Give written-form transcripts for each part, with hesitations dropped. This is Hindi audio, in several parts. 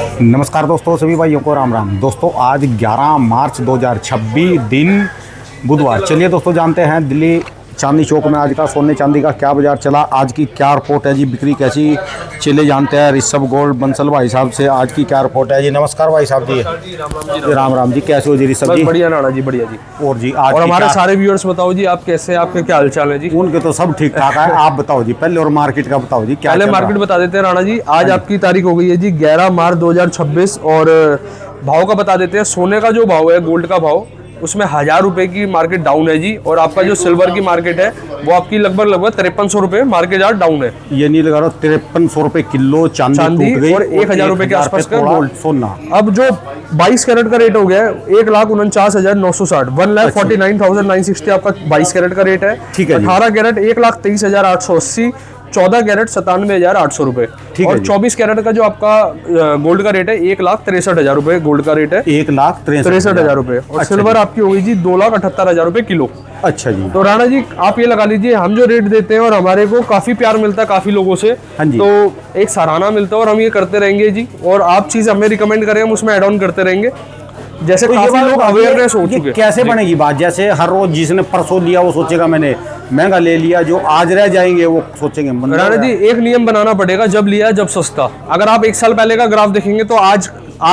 नमस्कार दोस्तों, सभी भाइयों को राम राम। दोस्तों आज 11 मार्च 2026 दिन बुधवार। चलिए दोस्तों जानते हैं दिल्ली चांदनी चौक में आज का सोने चांदी का क्या बाजार चला, आज की क्या रिपोर्ट है जी, बिक्री कैसी। चलिए जानते हैं ऋषभ गोल्ड बंसल भाई साहब से आज की क्या रिपोर्ट है जी। नमस्कार भाई साहब जी। राम राम जी, कैसे हो जी ऋषभ जी? बढ़िया राणा जी, बढ़िया जी। और जी आज और हमारे सारे व्यूअर्स बताओ जी, आप कैसे हैं, आपके क्या हालचाल है जी? उनके तो सब ठीक ठाक है। आप बताओ जी पहले, और मार्केट का बताओ जी क्या पहले चल रहा है? मार्केट बता देते हैं राणा जी। आज आपकी तारीख हो गई है जी 11 मार्च 2026 और भाव का बता देते हैं। सोने का जो भाव है, गोल्ड का भाव, उसमें 1000 रुपए की मार्केट डाउन है जी। और आपका जो सिल्वर की मार्केट है वो आपकी लगभग 5300 रुपए मार्केट आज डाउन है। ये नहीं लगा रहा 5300 रुपए किलो चांदी टूट गई और 1000 रुपए के आसपास का गोल्ड सोना। अब जो 22 कैरेट का रेट हो गया है 1,49,960, 1,49,960 आपका 22 कैरेट का रेट है। ठीक है जी। 18 कैरेट 1,23,880, 14 कैरेट 97,800 रुपए। और 24 कैरेट का जो आपका गोल्ड का रेट है 1,63,000 रुपए गोल्ड का रेट है। 1,63,000 रुपए। और सिल्वर आपकी हो गई जी 2,78,000 रुपए किलो। अच्छा जी। तो राणा जी आप ये लगा लीजिए, हम जो रेट देते हैं और हमारे को काफी प्यार मिलता है काफी लोगों से, हाँ जी। तो एक सराहना मिलता है और हम ये करते रहेंगे जी। और आप चीज हमें रिकमेंड करें, हम उसमें एड ऑन करते रहेंगे। जैसे तो काफी लोग अवेयरनेस हो चुके हैं। कैसे बनेगी बात? जैसे हर रोज जिसने परसों लिया वो सोचेगा मैंने महंगा ले लिया, जो आज रह जाएंगे वो सोचेंगे। राणा जी एक नियम बनाना पड़ेगा, जब लिया जब सस्ता। अगर आप एक साल पहले का ग्राफ देखेंगे तो आज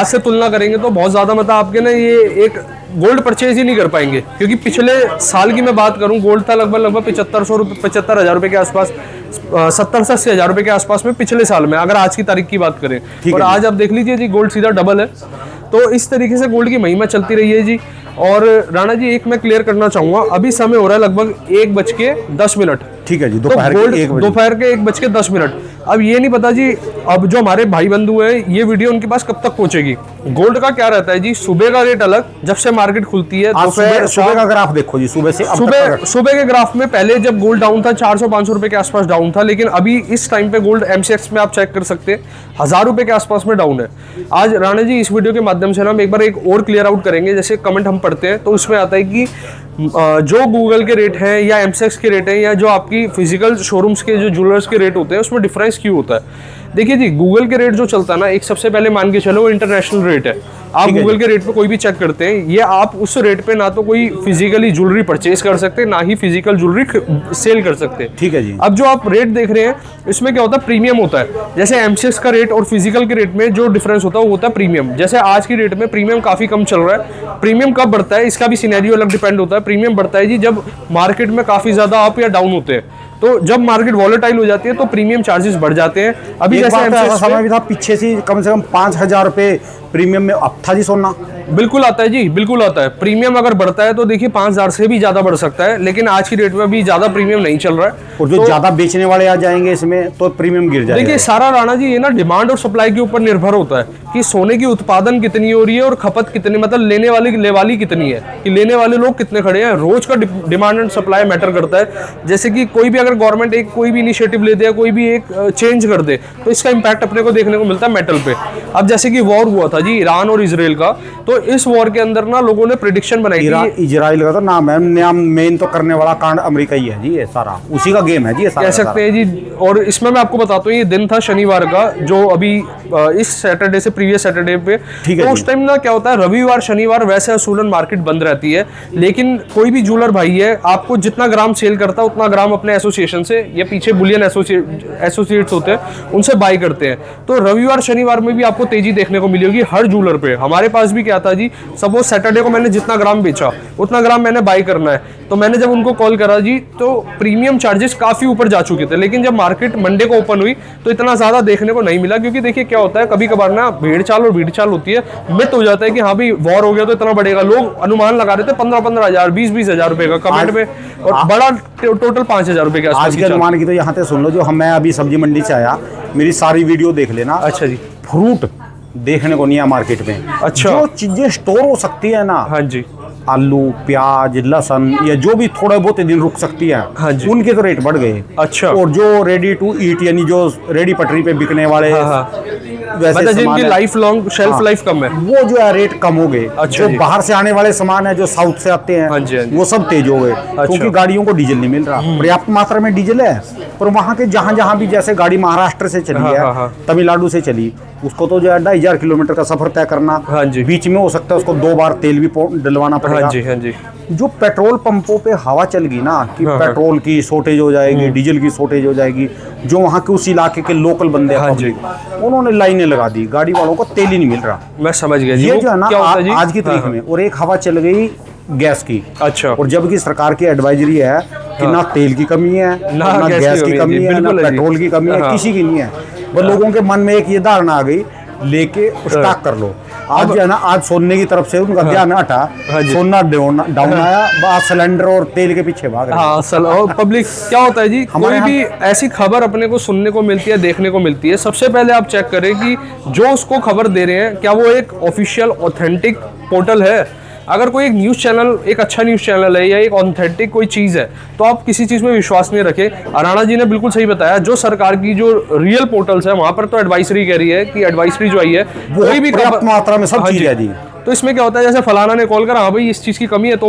से तुलना करेंगे तो बहुत ज्यादा मतलब आपके ना ये एक गोल्ड परचेज ही नहीं कर पाएंगे। क्योंकि पिछले साल की मैं बात करूं, गोल्ड था लगभग 75,000 रुपए के आसपास, 70 से 80,000 रुपए के आसपास में पिछले साल में, अगर आज की तारीख की बात करें। और आज आप देख लीजिए जी गोल्ड सीधा डबल है। तो इस तरीके से गोल्ड की महिमा चलती रही है जी। और राणा जी एक मैं क्लियर करना चाहूंगा, अभी समय हो रहा है लगभग 1:10। ठीक है जी। दोपहर के 1:10। अब ये नहीं पता जी, अब जो हमारे भाई बंधु हैं ये वीडियो उनके पास कब तक पहुंचेगी। गोल्ड का क्या रहता है जी, सुबह का रेट अलग जब से मार्केट खुलती है। सुबह का ग्राफ देखो जी, सुबह से सुबह के ग्राफ में पहले जब गोल्ड डाउन था 400-500 रुपए के आसपास डाउन था, लेकिन अभी इस टाइम पे गोल्ड MCX में आप चेक कर सकते हैं 1000 रुपए के आसपास में डाउन है आज। राणा जी इस वीडियो के माध्यम से हम एक बार एक और क्लियर आउट करेंगे। जैसे कमेंट हम पढ़ते हैं तो उसमें आता है कि जो गूगल के रेट हैं या MCX के रेट हैं या जो आपकी फिजिकल शोरूम्स के जो ज्वेलर्स के रेट होते हैं उसमें डिफरेंस क्यों होता है। देखिए जी गूगल के रेट जो चलता है ना, एक सबसे पहले मान के चलो वो इंटरनेशनल रेट है। आप गूगल के रेट पे कोई भी चेक करते हैं, ये आप उस रेट पे ना तो कोई फिजिकली ज्वेलरी परचेज कर सकते ना ही फिजिकल ज्वेलरी सेल कर सकते। ठीक है जी। अब जो आप रेट देख रहे हैं इसमें क्या होता है, प्रीमियम होता है। जैसे MCX का रेट और फिजिकल के रेट में जो डिफरेंस होता है वो होता है प्रीमियम। जैसे आज की रेट में प्रीमियम काफी कम चल रहा है। प्रीमियम कब बढ़ता है इसका भी सिनेरियो अलग डिपेंड होता है। प्रीमियम बढ़ता है जी जब मार्केट में काफी ज्यादा अप या डाउन होते हैं। तो जब मार्केट वॉलेटाइल हो जाती है तो प्रीमियम चार्जेस बढ़ जाते हैं। अभी जैसे समय भी था पीछे से कम 5,000 रुपए प्रीमियम में अब था जी सोना। बिल्कुल आता है जी, बिल्कुल आता है। प्रीमियम अगर बढ़ता है तो देखिए 5,000 से भी ज्यादा बढ़ सकता है, लेकिन आज की डेट में भी ज्यादा प्रीमियम नहीं चल रहा है। और जो ज्यादा बेचने वाले आ जाएंगे इसमें तो प्रीमियम गिर जाएगा। देखिए सारा राणा जी ये ना डिमांड और सप्लाई के ऊपर निर्भर होता है कि सोने की उत्पादन कितनी हो रही है और खपत कितनी, मतलब लेने वाली कितनी है, कि लेने वाले लोग कितने खड़े हैं। रोज का डिमांड एंड सप्लाई मैटर करता है। जैसे कि कोई भी अगर गवर्नमेंट एक कोई भी इनिशिएटिव ले दे, कोई भी एक चेंज कर दे तो इसका इंपैक्ट अपने को देखने को मिलता है मेटल पे। अब जैसे कि वॉर हुआ था जी ईरान और इजराइल का, तो इस वॉर के अंदर ना लोगों ने प्रेडिक्शन बनाई थी। इजराइल का तो नाम है, मेन तो करने वाला कांड अमेरिका ही है जी, ये सारा उसी का गेम है जी, ये सारा कह सकते हैं जी। और इसमें मैं आपको बताता हूँ ये दिन था शनिवार का, जो अभी इस सैटरडे से प्रीवियस सैटरडे पे। तो उस टाइम ना क्या होता है, रविवार शनिवार वैसे असूलन मार्केट बंद रहती है, लेकिन कोई भी ज्वेलर भाई है आपको जितना ग्राम सेल करता है उतना ग्राम अपने एसोसिएशन से या पीछे बुलियन एसोसिएट्स होते हैं उनसे बाय करते हैं। तो रविवार शनिवार में भी आपको तेजी देखने को मिली होगी हर ज्वेलर पे। हमारे पास भी क्या था जी, सपोज सैटरडे को मैंने जितना ग्राम बेचा उतना ग्राम मैंने बाय करना है, तो मैंने जब उनको कॉल करा जी तो प्रीमियम चार्जेस काफी ऊपर जा चुके थे। लेकिन जब मार्केट मंडे को ओपन हुई तो इतना ज्यादा देखने को नहीं मिला, क्योंकि देखिए क्या होता है कभी कभार ना भीड़ चाल होती है, मिट हो जाता है कि हाँ भाई वॉर हो गया तो इतना बढ़ेगा। लोग अनुमान लगा रहे थे 15,000 20,000 रुपए का कमेंट में, और बड़ा टोटल 5,000 रुपए के आसपास आज के अनुमान की। तो यहाँ से सुन लो, जो मैं अभी सब्जी मंडी से आया, मेरी सारी वीडियो देख लेना। अच्छा जी। फ्रूट देखने को नहीं है मार्केट में। अच्छा। जो चीजें स्टोर हो सकती है ना, हाँ जी, आलू प्याज लहसन या जो भी थोड़े बहुत दिन रुक सकती है, हाँ जी, उनके तो रेट बढ़ गए। अच्छा। और जो रेडी टू ईट यानी जो रेडी पटरी पे बिकने वाले, हाँ, वैसे मतलब जिनकी लाइफ लॉन्ग शेल्फ लाइफ कम है, वो जो है रेट कम हो गए। अच्छा जो बाहर से आने वाले सामान है, जो साउथ से आते हैं, हाँ जी, हाँ जी, वो सब तेज हो गए। क्योंकि गाड़ियों को डीजल नहीं मिल रहा, पर्याप्त मात्रा में डीजल है। और वहाँ के जहाँ जहाँ भी जैसे गाड़ी महाराष्ट्र से चली है, तमिलनाडु से चली, उसको तो जो है 2,500 किलोमीटर का सफर तय करना, हाँ जी। बीच में हो सकता है उसको 2 बार तेल भी डलवाना पड़ेगा। हाँ जी, हाँ जी। जो पेट्रोल पंपों पे हवा चल गई ना कि हाँ, पेट्रोल की शॉर्टेज हो जाएगी, डीजल की शॉर्टेज हो जाएगी, जो वहाँ के उस इलाके के लोकल बंदे हैं हाँ जी। पब्लिक, उन्होंने लाइनें लगा दी, गाड़ी वालों को तेल ही नहीं मिल रहा। मैं समझ गया जी। ये वो जो है ना क्या होता है जी? आज की तारीख में, और एक हवा चल गई गैस की, अच्छा। और जबकि सरकार की एडवाइजरी है कि ना तेल की कमी है, ना ना गैस की है कमी जी, है, ना बिल्कुल है जी। पेट्रोल की कमी है, हाँ। किसी की नहीं है। बस लोगों के मन में एक ये धारणा आ गई, लेके स्टॉक कर लो। आज जो है ना, आज सोने की तरफ से उनका ध्यान हटा, हाँ जी। सोना डाउन आया, बस सिलेंडर और तेल के पीछे भाग रहे हैं। हाँ, और पब्लिक क्या होता है जी, हमारे कोई भी ऐसी खबर अपने को सुनने को मिलती है, देखने को मिलती है, सबसे पहले आप चेक करें कि जो उसको खबर दे रहे हैं क्या वो एक ऑफिशियल ऑथेंटिक पोर्टल है। अगर कोई एक न्यूज़ चैनल, एक अच्छा न्यूज़ चैनल है या एक ऑथेंटिक कोई चीज़ है, तो आप किसी चीज़ में विश्वास नहीं रखें। राणा जी ने बिल्कुल सही बताया, जो सरकार की जो रियल पोर्टल्स है वहाँ पर तो एडवाइजरी कह रही है कि एडवाइजरी जो आई है कोई भी पर्याप्त मात्रा में सब हाँ चीज जी। है जी। तो इसमें क्या होता है, जैसे फलाना ने कॉल करा, हाँ भाई इस चीज़ की कमी है, तो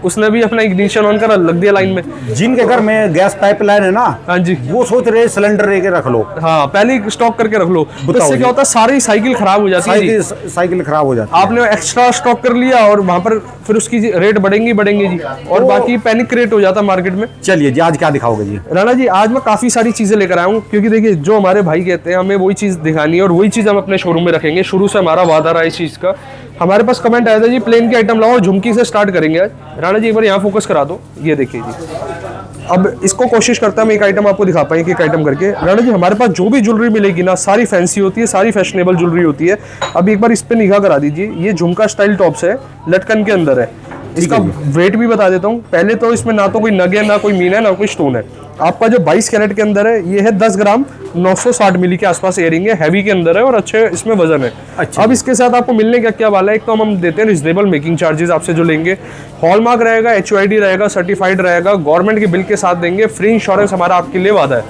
उसने भी अपना इग्निशन ऑन करा, लग दिया लाइन में। जिनके घर में गैस पाइपलाइन है ना, हाँ जी। वो सोच रहे सिलेंडर लेके रख लो, हाँ, पहले ही स्टॉक करके रख लो। तो बताओ इससे जी। क्या होता है, सारी साइकिल खराब हो जाती है जी। साइकिल खराब हो जाती है। आपने एक्स्ट्रा स्टॉक कर लिया और वहां पर फिर उसकी रेट बढ़ेंगी जी, और बाकी पैनिक क्रिएट हो जाता है मार्केट में। चलिए जी, आज क्या दिखाओगे जी? राणा जी, आज मैं काफी सारी चीजें लेकर आया हूँ, क्योंकि देखिए जो हमारे भाई कहते हैं हमें वही चीज दिखानी है और वही चीज हम अपने शोरूम में रखेंगे। शुरू से हमारा वादा रहा इस चीज का। हमारे पास कमेंट आया था जी प्लेन के आइटम लाओ, झुमकी से स्टार्ट करेंगे आज। राणा जी एक बार यहाँ फोकस करा दो, ये देखिए जी। अब इसको कोशिश करता है मैं एक आइटम आपको दिखा पाए, एक आइटम करके। राणा जी हमारे पास जो भी ज्वेलरी मिलेगी ना, सारी फैंसी होती है, सारी फैशनेबल ज्वेलरी होती है। अब एक बार इस पे निगाह करा दीजिए, ये झुमका स्टाइल टॉप्स है, लटकन के अंदर है। इसका वेट भी बता देता हूँ पहले तो। इसमें ना तो कोई नग है, ना कोई मीना है, ना कोई स्टोन है। आपका जो 22 कैरेट के अंदर है, ये है 10 ग्राम 960 मिली के आसपास एयरिंग है, हैवी के अंदर है और अच्छे इसमें वजन है। अच्छा। अब इसके साथ आपको मिलने का क्या वाला है, एक तो हम देते हैं रिजनेबल मेकिंग चार्जेस आपसे जो लेंगे, हॉलमार्क रहेगा, HUID रहेगा, सर्टिफाइड रहेगा, गवर्नमेंट के बिल के साथ देंगे, फ्री इंश्योरेंस हमारा आपके लिए वादा है।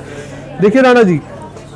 देखिए राणा जी,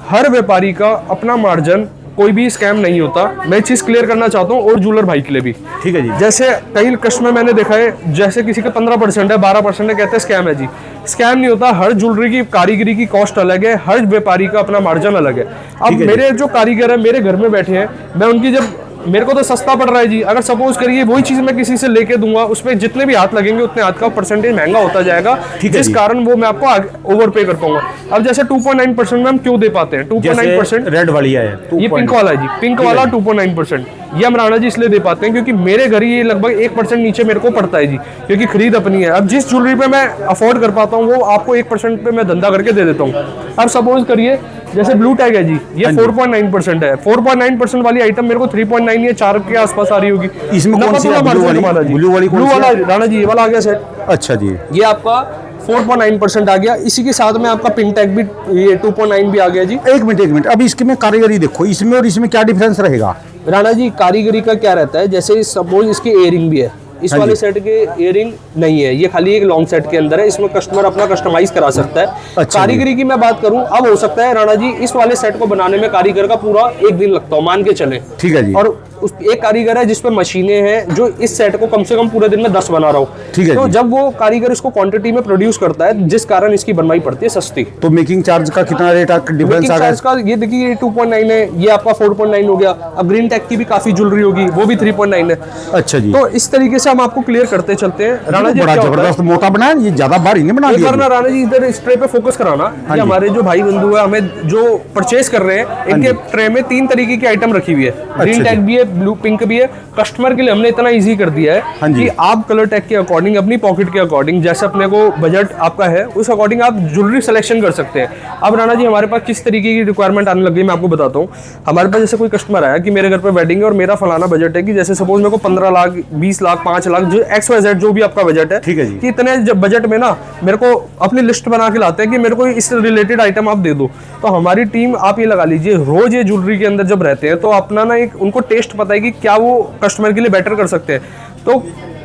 हर व्यापारी का अपना मार्जिन, कोई भी स्कैम नहीं होता। मैं चीज क्लियर करना चाहता हूँ और ज्वेलर भाई के लिए भी। ठीक है जी। जैसे कई कस्टमर मैंने देखा है, जैसे किसी का 15% है, 12% है, कहते हैं स्कैम है जी। स्कैम नहीं होता। हर ज्वेलरी की कारीगरी की कॉस्ट अलग है, हर व्यापारी का अपना मार्जिन अलग है। अब मेरे जो कारीगर है मेरे घर में बैठे हैं, मैं उनकी जब, मेरे को तो सस्ता पड़ रहा है जी, अगर सपोज करिए वही चीज मैं किसी से लेके दूंगा, उसमें जितने भी हाथ लगेंगे उतने हाथ का परसेंटेज महंगा होता जाएगा, जिस कारण वो मैं आपको ओवर पे कर पाऊंगा। अब जैसे 2.9% में हम क्यों दे पाते हैं? 2.9% रेड वाली है, ये पिंक वाला है जी, पिंक वाला 2.9% ये हम राणा जी इसलिए दे पाते हैं क्योंकि मेरे घर ये लगभग 1% नीचे मेरे को पड़ता है जी, क्योंकि खरीद अपनी है। अब जिस ज्वेलरी पे मैं अफोर्ड कर पाता हूँ वो आपको 1% पे मैं धंधा करके दे देता हूँ। अब सपोज करिए जैसे ब्लू टैग है जी, ये 4.9% है। 4.9% वाली आइटम मेरे को 3.9 या 4 के आसपास आ रही होगी। इसमें कौन सी है? ब्लू वाला राणा जी, ये वाला आ गया सेट। अच्छा जी, ये आपका 4.9% आ गया। इसी के साथ में आपका पिन टैग भी ये 2.9 भी आ गया जी। एक मिनट, अब इसके में कारीगरी देखो, इसमें और इसमें क्या डिफरेंस रहेगा? राणा जी कारीगरी का क्या रहता है, जैसे सपोज इसकी इयरिंग भी है, इस वाले सेट के इयरिंग नहीं है, ये खाली एक लॉन्ग सेट के अंदर है, इसमें कस्टमर अपना कस्टमाइज करा सकता है। अच्छा कारीगरी की मैं बात करूं, अब हो सकता है राणा जी इस वाले सेट को बनाने में कारीगर का पूरा 1 दिन लगता हो, मान के चले। ठीक है जी। और उस एक कारीगर है जिसपे मशीनें हैं जो इस सेट को कम से कम पूरे दिन में 10 बना रहा हो। ठीक है तो जी। जब वो कारीगर इसको क्वांटिटी में प्रोड्यूस करता है, जिस कारण इसकी बनवाई पड़ती है सस्ती। तो मेकिंग चार्ज का कितना रेट डिफरेंस आ गया? का ये देखिए, ये 2.9 है, ये आपका 4.9 हो गया। अब ग्रीन टेक की भी काफी ज्वेलरी होगी, वो भी 3.9 है। अच्छा जी। तो इस तरीके से हम आपको क्लियर करते चलते हैं। राणा जी बड़ा जबरदस्त मोटा बनाया, ये ज्यादा भारी नहीं बना दिया। राणा जी इधर इस ट्रे पे फोकस कराना, ये हमारे जो भाई बंधु है हमें जो परचेस कर रहे हैं, इनके ट्रे में 3 तरीके की आइटम रखी हुई है। ग्रीन टैग भी है, ब्लू पिंक भी है। कस्टमर के लिए हमने इतना इजी कर दिया है कि आप कलर टैग के अकॉर्डिंग, अपनी पॉकेट के अकॉर्डिंग, जैसे अपने को बजट आपका है उस अकॉर्डिंग आप ज्वेलरी सिलेक्शन कर सकते हैं। अब राणा जी हमारे पास किस तरीके की रिक्वायरमेंट आने लगी मैं आपको बताता हूँ। हमारे पास जैसे कोई कस्टमर आया कि मेरे घर पे वेडिंग है और मेरा फलाना बजट है, कि जैसे सपोज मेरे को 15 लाख, 20 लाख, 5 लाख, जो XYZ जो भी आपका बजट है, ठीक है जी, कि इतने बजट में ना मेरे को अपनी लिस्ट बना के लाते हैं कि मेरे को इस रिलेटेड आइटम आप दे दो। तो हमारी टीम, आप ये लगा लीजिए, रोज ये ज्वेलरी के अंदर जब रहते हैं तो अपना ना एक उनको टेस्ट पता है कि क्या वो कस्टमर के लिए बेटर कर सकते हैं। तो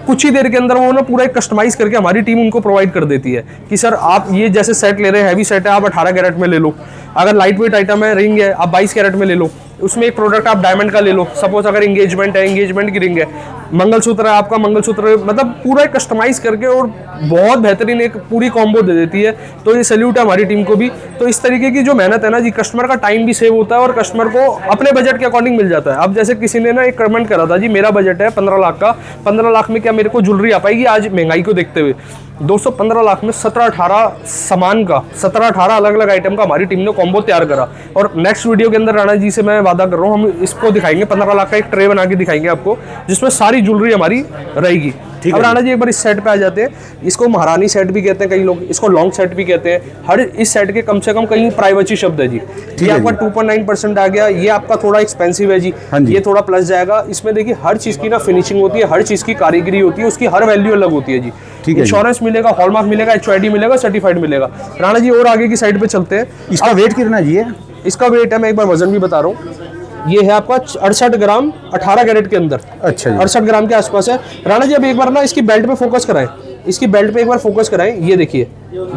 कुछ ही देर के अंदर वो ना पूरा एक कस्टमाइज करके हमारी टीम उनको प्रोवाइड कर देती है कि सर आप ये जैसे सेट ले रहे हैं, हैवी सेट है, आप 18 कैरेट में ले लो। अगर लाइट वेट आइटम है, रिंग है, आप 22 कैरेट में ले लो। उसमें एक प्रोडक्ट आप डायमंड का ले लो। सपोज अगर एंगेजमेंट है, एंगेजमेंट की रिंग है, मंगलसूत्र है आपका, मंगलसूत्र मतलब पूरा कस्टमाइज करके और बहुत बेहतरीन एक पूरी कॉम्बो दे देती है। तो ये सैल्यूट है हमारी टीम को भी। तो इस तरीके की जो मेहनत है ना जी, कस्टमर का टाइम भी सेव होता है और कस्टमर को अपने बजट के अकॉर्डिंग मिल जाता है। अब जैसे किसी ने ना एक कमेंट करा था जी, मेरा बजट है 15 लाख का, 15 लाख में क्या मेरे को ज्वेलरी आ पाएगी आज महंगाई को देखते हुए? 215 लाख में 17-18 सामान का 17-18 अलग अलग आइटम का हमारी टीम ने कॉम्बो तैयार करा। और नेक्स्ट वीडियो के अंदर राणा जी से मैं वादा कर रहा हूँ, हम इसको दिखाएंगे, 15 लाख का एक ट्रे बना के दिखाएंगे आपको, जिसमें सारी ज्वेलरी हमारी रहेगी। अब राणा जी एक बार इस सेट पे आ जाते हैं। इसको महारानी सेट भी कहते हैं कई लोग, इसको लॉन्ग सेट भी कहते हैं। हर इस सेट के कम से कम कई प्राइवेसी शब्द है जी। ये आपका 2.9% आ गया, ये आपका थोड़ा एक्सपेंसिव है जी, ये थोड़ा प्लस जाएगा। इसमें देखिए हर चीज़ की ना फिनिशिंग होती है, हर चीज़ की कारीगरी होती है, उसकी हर वैल्यू अलग होती है जी। इंश्योरेंस मिलेगा, हॉलमार्क मिलेगा, HID मिलेगा, सर्टिफाइड मिलेगा। राणा जी और आगे की साइड पे चलते हैं। इसका वेट कितना जी है? इसका वेट है, मैं एक बार वजन भी बता रहा हूँ, ये है आपका 68 ग्राम 18 कैरेट के अंदर। अच्छा जी, 68 ग्राम के आसपास है। राणा जी अब एक बार ना इसकी बेल्ट पे फोकस कराएं, इसकी बेल्ट पे एक बार फोकस कराएं। ये देखिए,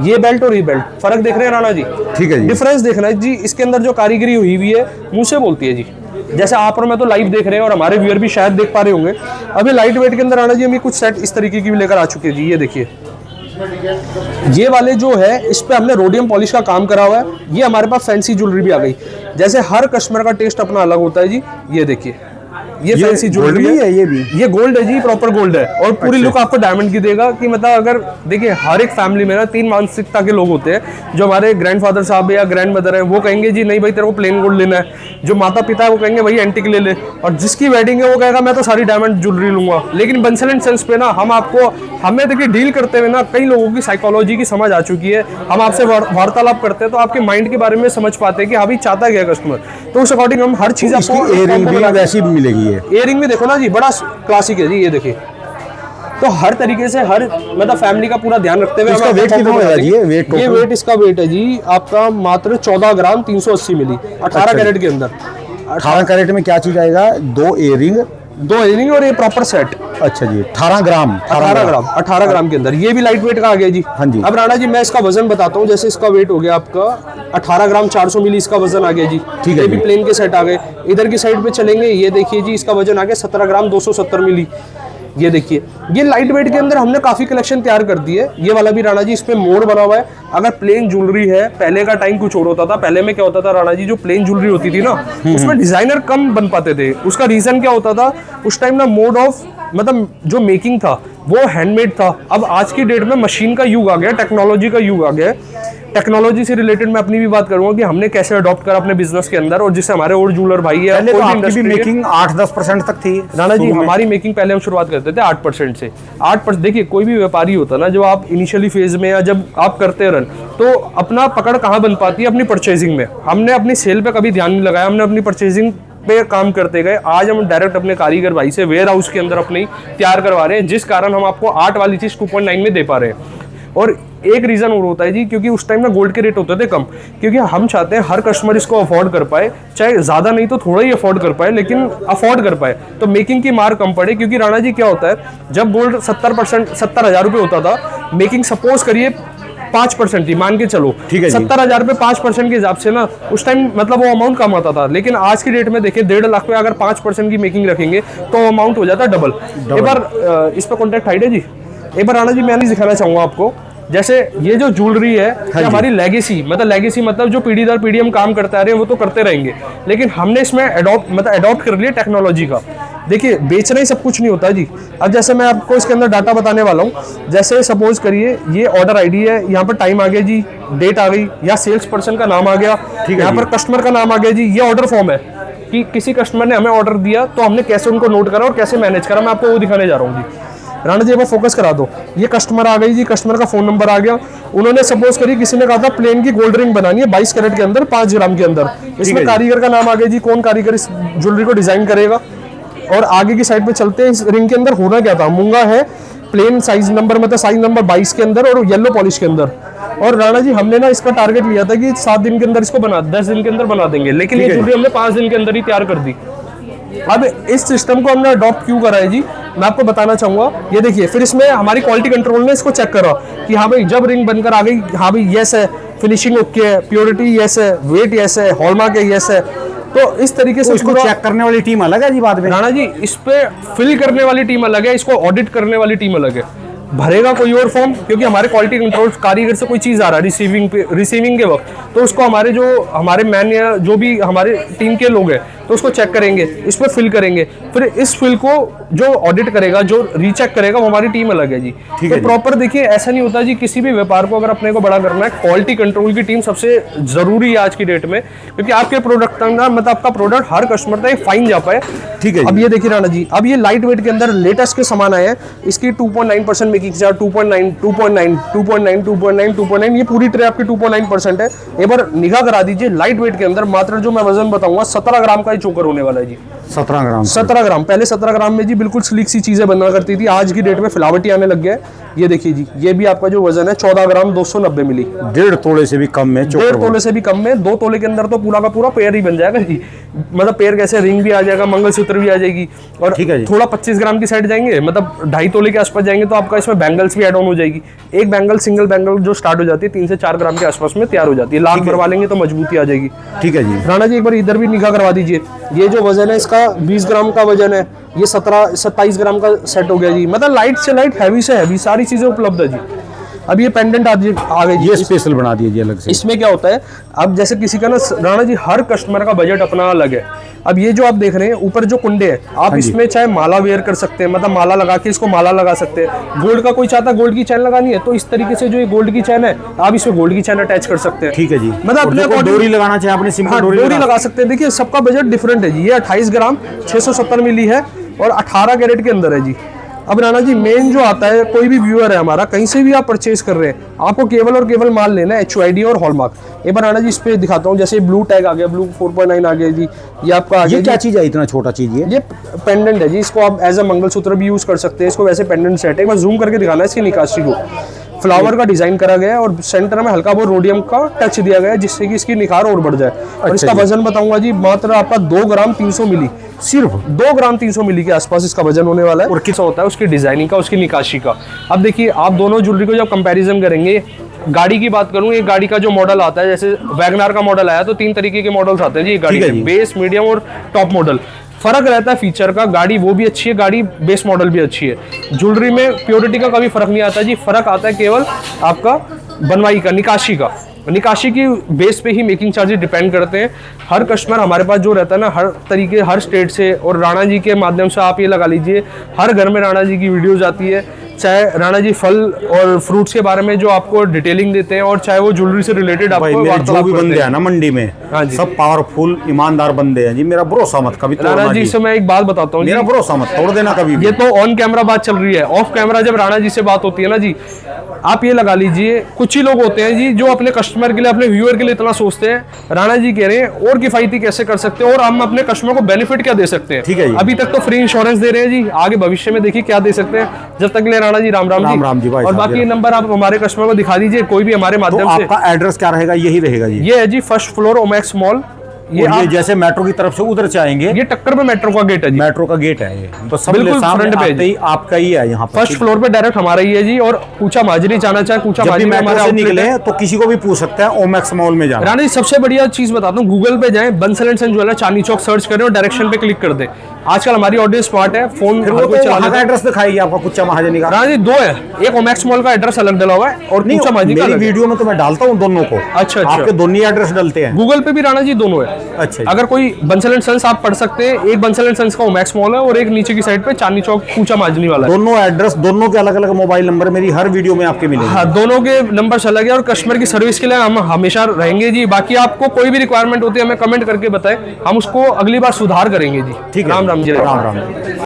ये बेल्ट और ये बेल्ट, फर्क देख रहे हैं राणा जी? ठीक है जी, डिफरेंस देखना है जी। इसके अंदर जो कारीगरी हुई हुई है मुंह से बोलती है जी। जैसे आप और मैं तो लाइव देख रहे हैं और हमारे व्यूअर भी शायद देख पा रहे होंगे। अभी लाइट वेट के अंदर राणा जी हमें कुछ सेट इस तरीके की भी लेकर आ चुके हैं जी। ये देखिए, ये वाले जो है इस पे हमने रोडियम पॉलिश का काम करा हुआ है। ये हमारे पास फैंसी ज्वेलरी भी आ गई। जैसे हर कस्टमर का टेस्ट अपना अलग होता है जी। ये देखिए, ये फैंसी ज्वेलरी है, ये गोल्ड है जी, प्रॉपर गोल्ड है। और पूरी लुक आपको डायमंड की देगा कि मतलब अगर देखिए हर एक फैमिली में ना 3 मानसिकता के लोग होते हैं। जो हमारे ग्रैंडफादर साहब या ग्रैंड मदर है वो कहेंगे जी नहीं भाई तेरे को प्लेन गोल्ड लेना है। जो माता पिता है वो कहेंगे भाई एंटिक ले ले। और जिसकी वेडिंग है वो कहेगा मैं तो सारी डायमंड ज्वेलरी लूंगा। लेकिन बंसल एंड सन्स पे ना हमें देखिए डील करते हुए ना कई लोगों की साइकोलॉजी की समझ आ चुकी है। हम आपसे वार्तालाप करते हैं तो आपके माइंड के बारे में समझ पाते हैं कि अभी चाहता क्या कस्टमर। तो उस अकॉर्डिंग हम हर चीज आपको इयररिंग भी वैसी मिलेगी। इयररिंग भी देखो ना जी, बड़ा क्लासिक है जी। ये देखिए, तो हर तरीके से हर मतलब फैमिली का पूरा ध्यान रखते हुए इसका वेट कितना होगा जी? ये वेट इसका वेट है जी आपका मात्र 14 ग्राम 380 मिली 18 कैरेट के अंदर। 18 कैरेट में क्या चीज आएगा? 2 इयररिंग और ये प्रॉपर सेट। अच्छा जी, 18 ग्राम के अंदर। ये भी लाइट वेट का आ गया जी। हाँ जी। अब राणा जी मैं इसका वजन बताता हूँ। जैसे इसका वेट हो गया आपका 18 ग्राम 400 मिली इसका वजन आ गया जी। ठीक है, ये भी प्लेन के सेट आ गए। इधर की साइड पे चलेंगे, ये देखिए जी इसका वजन आ गया 17 ग्राम 270 मिली। ये देखिए, ये लाइट वेट के अंदर हमने काफी कलेक्शन तैयार कर दी है। ये वाला भी राणा जी इस पे मोड़ बना हुआ है। अगर प्लेन ज्वेलरी है, पहले का टाइम कुछ और होता था। पहले में क्या होता था राणा जी, जो प्लेन ज्वेलरी होती थी ना उसमें डिजाइनर कम बन पाते थे। उसका रीजन क्या होता था उस टाइम ना, मोड ऑफ मतलब जो मेकिंग था वो हैंडमेड था। अब आज की डेट में मशीन का युग आ गया, टेक्नोलॉजी का युग आ गया। टेक्नोलॉजी से रिलेटेड मैं अपनी भी बात करूंगा कि हमने कैसे अडॉप्ट करा अपने बिजनेस के अंदर। और जिससे हमारे और ज्वेलर भाई है, पहले तो आपकी भी मेकिंग 8-10% तक थी राणा जी। हमारी मेकिंग पहले हम शुरुआत करते थे 8% से। 8%। देखिए कोई भी व्यापारी होता है ना, जब आप इनिशियली फेज में या जब आप करते रन, तो अपना पकड़ कहाँ बन पाती है? अपनी परचेजिंग में। हमने अपनी सेल पे कभी ध्यान नहीं लगाया, हमने अपनी परचेजिंग पे काम करते गए। आज हम डायरेक्ट अपने कारीगर भाई से वेयर हाउस के अंदर अपनी तैयार करवा रहे हैं, जिस कारण हम आपको 8 वाली चीज 2.9 में दे पा रहे हैं। और एक रीजन और होता है जी, क्योंकि उस टाइम ना गोल्ड के रेट होते थे कम, क्योंकि हम चाहते हैं हर कस्टमर इसको अफोर्ड कर पाए, चाहे ज्यादा नहीं तो थोड़ा ही अफोर्ड कर पाए, लेकिन अफोर्ड कर पाए तो मेकिंग की मार कम पड़े। क्योंकि राणा जी क्या होता है, जब गोल्ड 70,000 रुपये होता था, मेकिंग सपोज करिए 5% थी, मान के चलो 70,000 पे 5% के हिसाब से ना उस टाइम मतलब वो अमाउंट कम आता था। लेकिन आज की डेट में देखिए 1.5 लाख पे अगर 5% की मेकिंग रखेंगे तो अमाउंट हो जाता है डबल। एक बार इस पर कॉन्टेक्ट हाइड है जी। एक बार राणा जी मैं नहीं दिखाना चाहूंगा आपको। जैसे ये जो ज्वेलरी है हमारी लेगेसी मतलब जो पीढ़ी दर पीढ़ी हम काम करते आ रहे हैं वो तो करते रहेंगे, लेकिन हमने इसमें अडॉप्ट कर लिया टेक्नोलॉजी का। देखिए बेचना ही सब कुछ नहीं होता जी। अब जैसे मैं आपको इसके अंदर डाटा बताने वाला हूँ। जैसे सपोज करिए ये ऑर्डर आईडी है, यहाँ पर टाइम आ गया जी, डेट आ गई, या सेल्स पर्सन का नाम आ गया, यहाँ पर कस्टमर का नाम आ गया जी। ये ऑर्डर फॉर्म है कि किसी कस्टमर ने हमें ऑर्डर दिया तो हमने कैसे उनको नोट करा और कैसे मैनेज करा, मैं आपको वो दिखाने जा रहा हूँ जी। राणा जी एक बार फोकस करा दो। ये कस्टमर आ गई जी, कस्टमर का फोन नंबर आ गया। उन्होंने सपोज करिए किसी ने कहा था प्लेन की गोल्ड रिंग बनानी है 22 कैरेट के अंदर 5 ग्राम के अंदर। इसमें कारीगर का नाम आ गया जी, कौन कारीगर इस ज्वेलरी को डिजाइन करेगा। और आगे की साइड पे चलते हैं। इस रिंग के अंदर होना क्या था, मूंगा है, प्लेन साइज नंबर मतलब साइज नंबर 22 के अंदर और येलो पॉलिश के अंदर। और राणा जी हमने ना इसका टारगेट लिया था कि 7 दिन के अंदर इसको 10 दिन के अंदर बना देंगे, लेकिन ये ज्वेलरी हमने 5 दिन के अंदर ही तैयार कर दी। अब इस सिस्टम को हमने अडॉप्ट क्यों करा है जी, मैं आपको बताना चाहूंगा। ये देखिए, फिर इसमें हमारी क्वालिटी कंट्रोल ने इसको चेक करा कि हाँ भाई जब रिंग बनकर आ गई, हाँ भाई यस है, फिनिशिंग ओके है, प्योरिटी यस है, वेट यस है, हॉलमार्क है यस है, तो इस तरीके से तो इसको चेक करने वाली टीम अलग है जी बाद में? राणा जी इस पे फिल करने वाली टीम अलग है, इसको ऑडिट करने वाली टीम अलग है। भरेगा कोई और फॉर्म, क्योंकि हमारे क्वालिटी कंट्रोल कारीगर से कोई चीज़ आ रहा है रिसीविंग के वक्त, तो उसको हमारे मैन या जो भी हमारे टीम के लोग हैं तो उसको चेक करेंगे, इस पर फिल करेंगे, फिर इस फिल को जो ऑडिट करेगा, जो रीचेक करेगा, वो हमारी टीम अलग है जी। तो प्रॉपर देखिए ऐसा नहीं होता जी, किसी भी व्यापार को अगर अपने को बड़ा करना है, क्वालिटी कंट्रोल की टीम सबसे जरूरी है आज की डेट में, क्योंकि आपके प्रोडक्ट का मतलब आपका प्रोडक्ट हर कस्टमर तक फाइन जा पाए। ठीक है। अब ये देखिए राणा जी, अब ये लाइट वेट के अंदर लेटेस्ट के सामान आए हैं, इसकी 2.9% मेकिंग चार्ज, 2.9, 2.9, 2.9, 2.9, 2.9, ये पूरी ट्रे आपकी 2.9% है। एक बार निगाह करा दीजिए, लाइट वेट के अंदर मात्र जो मैं वजन बताऊंगा 17 ग्राम का ही चोकर होने वाला है जी। 17 ग्राम? 17 ग्राम। पहले 17 ग्राम में जी बिल्कुल स्लीक सी चीजें बना करती थी, आज की डेट में फिलावटी आने लग गया है। ये देखिए जी, ये भी आपका जो वजन है 14 ग्राम 290 मिली, 1.5 तोले से भी कम में, 1.5 तोले से भी कम में, 2 तोले के अंदर तो पूरा का पूरा पेयर ही बन जाएगा जी। मतलब पेयर कैसे, रिंग भी आ जाएगा, मंगलसूत्र भी आ जाएगी, और थोड़ा 25 ग्राम की साइड जाएंगे, मतलब 2.5 तोले के आसपास जाएंगे तो आपका इसमें बैंगल्स भी एड ऑन हो जाएगी। एक बैंगल, सिंगल बैंगल जो स्टार्ट हो जाती है 3 से 4 ग्राम के आसपास में तैयार हो जाती है, लाख भरवा लेंगे तो मजबूती आ जाएगी। ठीक है जी। राणा जी एक बार इधर भी निगाह करवा दीजिए, ये जो वजन है इसका 20 ग्राम का वजन है, ये 27 ग्राम का सेट हो गया जी। मतलब लाइट से लाइट, हैवी से हैवी, सारी चीजें उपलब्ध है जी। अब ये पेंडेंट आ गई जी, ये स्पेशल बना दिए जी अलग से। इसमें क्या होता है, अब जैसे किसी का ना राणा जी, हर कस्टमर का बजट अपना अलग है। अब ये जो आप देख रहे हैं ऊपर जो कुंडे हैं, आप इसमें चाहे माला वेयर कर सकते हैं, मतलब माला लगा के इसको माला लगा सकते हैं। गोल्ड का कोई चाहता है गोल्ड की चैन लगानी है, तो इस तरीके से जो ये गोल्ड की चैन है, आप इसमें गोल्ड की चैन अटैच कर सकते हैं। ठीक है जी। मतलब अपने डोरी लगाना चाहे आपने, सिंपल डोरी लगा सकते हैं। देखिए सबका बजट डिफरेंट है जी। ये 28 ग्राम 670 मिली है और 18 कैरेट के अंदर है जी। अब राणा जी मेन जो आता है, कोई भी व्यूअर है हमारा, कहीं से भी आप परचेज कर रहे हैं, आपको केवल और केवल माल लेना है HUID और हॉलमार्क। एक बार राणा जी इस पे दिखाता हूँ, जैसे ब्लू टैग आ गया, ब्लू 4.9 आ गया जी, ये आपका आ गया। ये क्या चीज है, इतना छोटा चीज? ये पेंडेंट है जी, इसको आप एज अ मंगलसूत्र भी यूज कर सकते हैं, इसको वैसे पेंडेंट सेट है। एक बार जूम करके दिखाना है इसकी निकासी को। फ्लावर का डिजाइन करा गया है और सेंटर में हल्का वो रोडियम का टच दिया गया है, जिससे कि इसकी निखार और बढ़ जाए। और इसका वजन बताऊंगा जी, मात्र आपका 2 ग्राम 300 मिली, सिर्फ 2 ग्राम 300 मिली के आसपास इसका वजन होने वाला है। और कितना होता है उसकी डिजाइनिंग का, उसकी निकाशी का। अब देखिए आप दोनों ज्वेलरी को जब कंपैरिजन करेंगे, गाड़ी की बात करूं, एक गाड़ी का जो मॉडल आता है, जैसे वैगनार का मॉडल आया तो 3 तरीके के मॉडल्स आते हैं जी गाड़ी में, बेस, मीडियम और टॉप मॉडल। फर्क रहता है फीचर का, गाड़ी वो भी अच्छी है, गाड़ी बेस मॉडल भी अच्छी है। ज्वेलरी में प्योरिटी का कभी फर्क नहीं आता जी, फर्क आता है केवल आपका बनवाई का, निकाशी का। निकाशी की बेस पे ही मेकिंग चार्जेस डिपेंड करते हैं। हर कस्टमर हमारे पास जो रहता है ना, हर तरीके, हर स्टेट से, और राणा जी के माध्यम से आप ये लगा लीजिए, हर घर में राणा जी की वीडियोज आती है, चाहे राणा जी फल और फ्रूट्स के बारे में जो आपको डिटेलिंग देते हैं, और चाहे वो ज्वेलरी से रिलेटेड आपको जो भी बंदे हैं ना मंडी में, सब पावरफुल ईमानदार बंदे हैं जी। मेरा भरोसा मत कभी तोड़ना। राणा जी से मैं एक बात बताता हूँ, मेरा भरोसा मत तोड़ देना कभी। ये तो ऑन कैमरा बात चल रही है, ऑफ कैमरा जब राणा जी से बात होती है ना जी, आप ये लगा लीजिए, कुछ ही लोग होते हैं जी जो अपने कस्टमर के लिए, अपने व्यूअर के लिए इतना सोचते हैं। राणा जी कह रहे हैं और किफायती कैसे कर सकते हैं और हम अपने कस्टमर को बेनिफिट क्या दे सकते हैं। ठीक है, अभी तक तो फ्री इंश्योरेंस दे रहे हैं जी, आगे भविष्य में देखिए क्या दे सकते हैं। जब तक ले राणा जी राम राम जी। और बाकी नंबर आप हमारे कस्टमर को दिखा दीजिए, कोई भी हमारे माध्यम से। आपका एड्रेस क्या रहेगा? यही रहेगा जी? ये है जी 1st फ्लोर ओमैक्स मॉल। ये जैसे मेट्रो की तरफ से उधर से आएंगे, ये टक्कर पे मेट्रो का गेट है जी। मेट्रो का गेट है ये, तो सब बिल्कुल फ्रंट पे ही आपका ही है यहाँ पर। 1st फ्लोर पे डायरेक्ट हमारा ही है जी। और कूचा माजरी जाना चाहे, कूचा माजरी हमारे से निकले तो किसी को भी पूछ सकते हैं ओमैक्स मॉल में जाना। राणा जी सबसे बढ़िया चीज बताता हूँ, गूगल पे जाएं, Bansal and son jeweller Chandni Chowk search करें और डायरेक्शन पे क्लिक कर दें। आजकल हमारी ऑडियंस स्मार्ट है, फोन का एड्रेस दिखाएगी आपका कुचा महाजनी का। राणा जी 2 है, एक ओमैक्स मॉल का एड्रेस अलग डला हुआ है और कूचा महाजनी का। मेरी वीडियो में तो मैं डालता हूँ दोनों को। अच्छा, आपके दोनों एड्रेस डलते हैं गूगल पे भी राणा जी, दोनों है। अच्छा, अगर कोई बंसल एंड सन्स आप पढ़ सकते हैं, एक बंसल एंड सन्स का ओमैक्स मॉल है और एक नीचे की साइड पे चांदनी चौक कूचा महाजनी वाला है। दोनों एड्रेस, दोनों के अलग अलग मोबाइल नंबर मेरी हर वीडियो में आपके मिलेंगे। हाँ, दोनों के नंबर अलग है और कस्टमर की सर्विस के लिए हम हमेशा रहेंगे जी। बाकी आपको कोई भी रिक्वायरमेंट होती है हमें कमेंट करके बताएं, हम उसको अगली बार सुधार करेंगे जी। ठीक है, राम राम जी। राम राम।